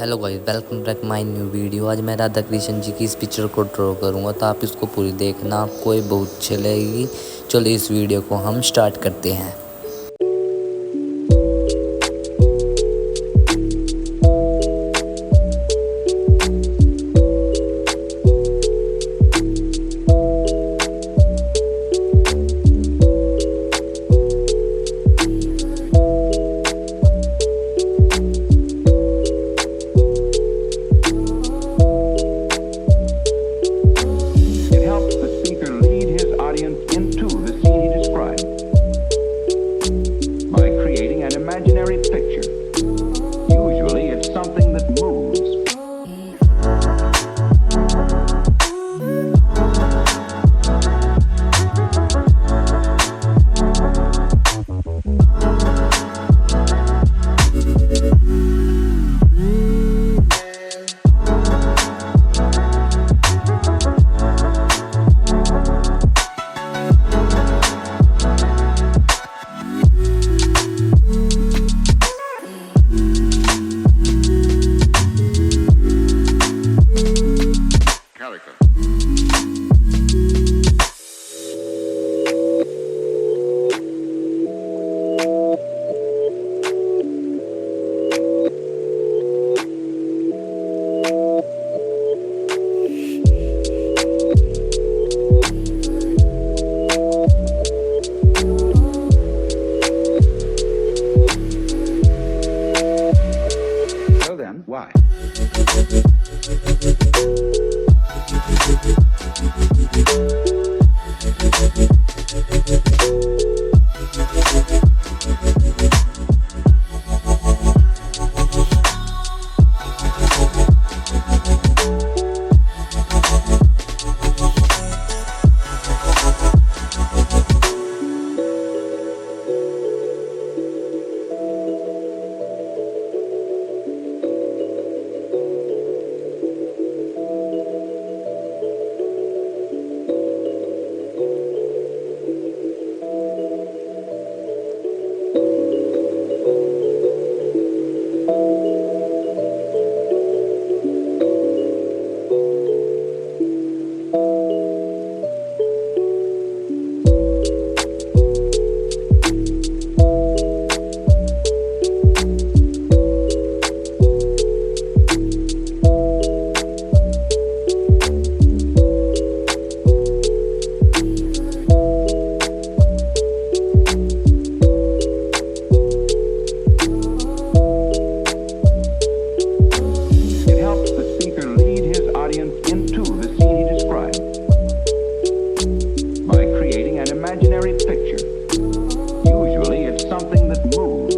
Hello guys, welcome back my new video. आज मैं राधा कृष्ण जी की इस पिक्चर को ड्रॉ करूंगा, तो आप इसको पूरी देखना, आपको ये बहुत अच्छी लगेगी। चलो इस वीडियो को हम स्टार्ट करते हैं। Into the scene he described by creating an imaginary picture. Usually it's something that moves. Why? Into the scene he described by creating an imaginary picture. Usually it's something that moves.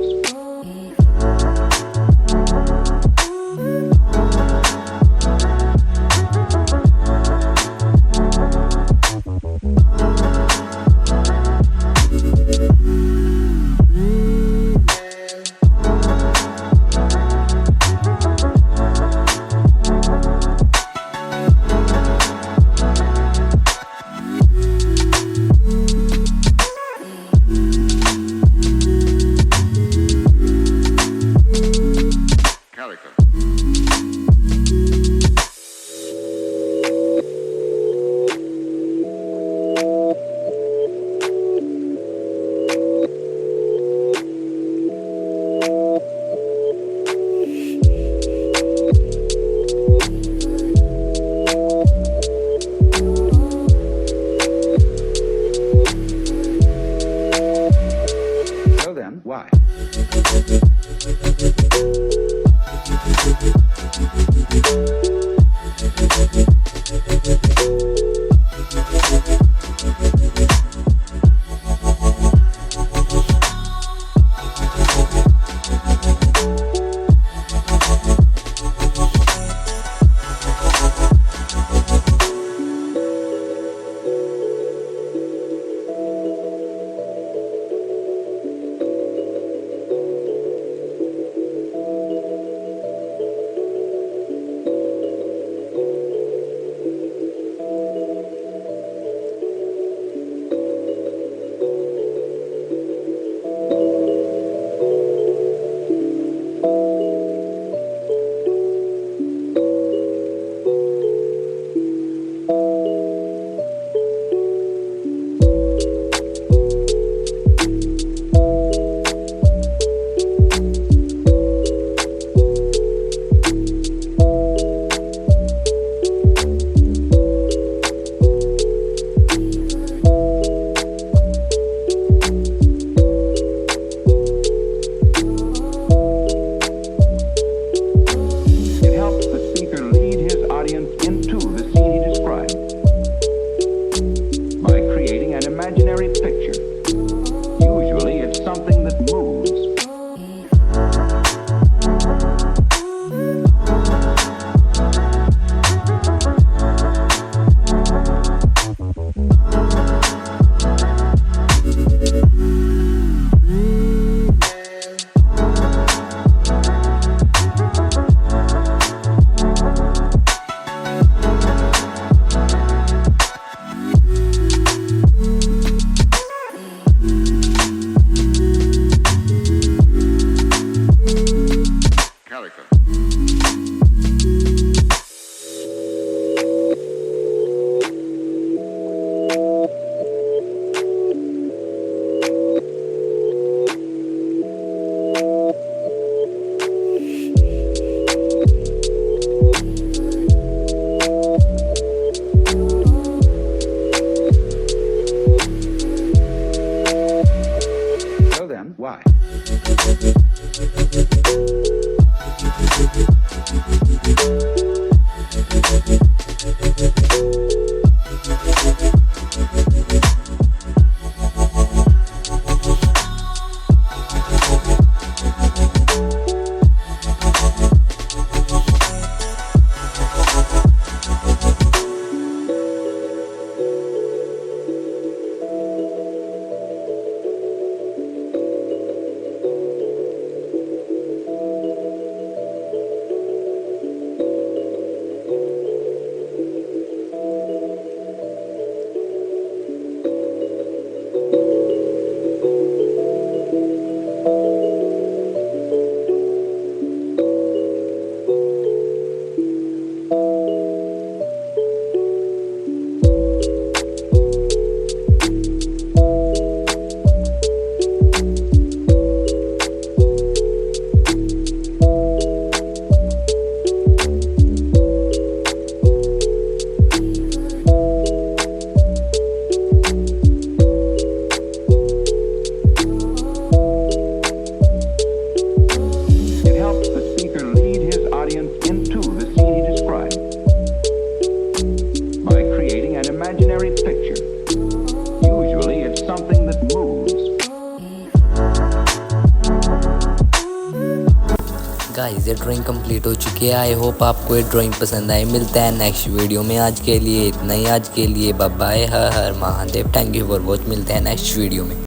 Why? So then, why? It helps the speaker lead his audience into the scene he described by creating an imaginary picture. Usually it's something that moves. Guys ये drawing complete हो चुकी है। I hope आपको ये drawing पसंद आई। मिलते हैं next video में। आज के लिए इतना ही। आज के लिए bye bye. Har Har Mahadev. Thank you for watch. मिलते हैं नेक्स्ट वीडियो में।